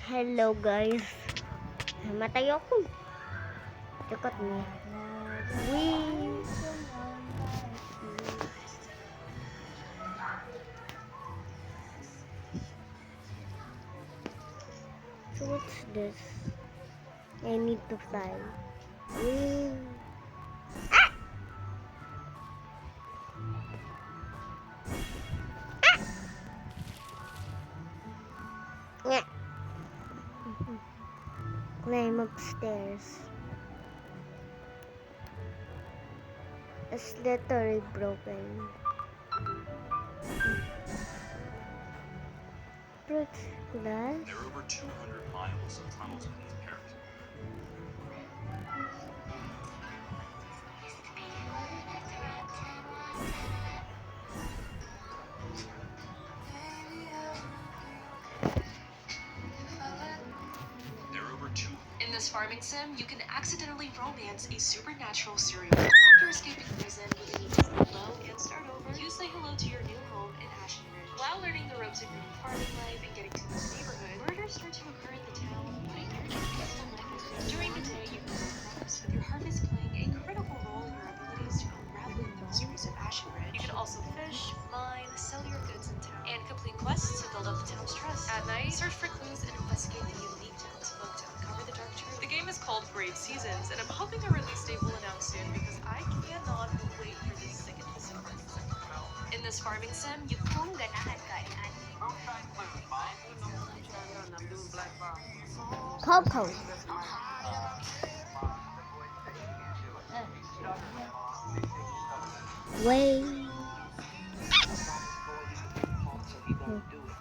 Hello guys. Namatay ako. Look at me. Wee. So what's this? I need to fly. Wee. Ah! Yeah. Climb upstairs. It's literally broken. But glass? There are over 200 miles of tunnels beneath Paris. There are over two. In this farming sim, you can accidentally romance a supernatural serial killer. After escaping prison, you need to say hello and start over. You say hello to your new home in Ashen Ridge. While learning the ropes of your new farming life and getting to know the neighborhood, murders start to occur in the town, putting your new peaceful life at risk. During the day, you can grow crops, with your harvest playing a critical role in your abilities to unravel the mysteries of Ashen Ridge. You can also fish, mine, sell your goods in town, and complete quests to build up the town's trust. At night, search for clues and investigate the unique town's folk to uncover the dark truth. The game is called Great Seasons, and I'm hoping a release date will announce soon because I cannot wait for this sick and twisted farming sim to come out. In this farming sim, you Coco. Way. We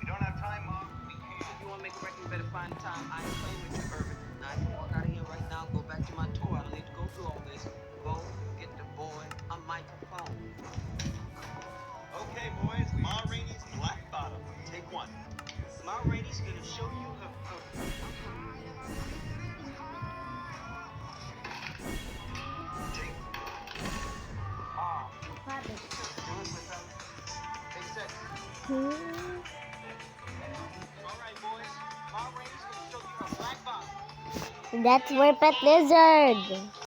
don't have time, Mom. We can't. If you want to make a record, you better find time. I ain't playing with you, Irvin. Now, I can walk out of here right now, go back to my tour. I don't need to go through all this. Go get the boy a microphone. Okay, boys. Ma Rainey's Black Bottom. Take one. Ma Rainey's gonna show you her. Take. Ah. Hey, set. All right, boys. Ma Rainey's gonna show you her black bottom. That's where Pet Lizard.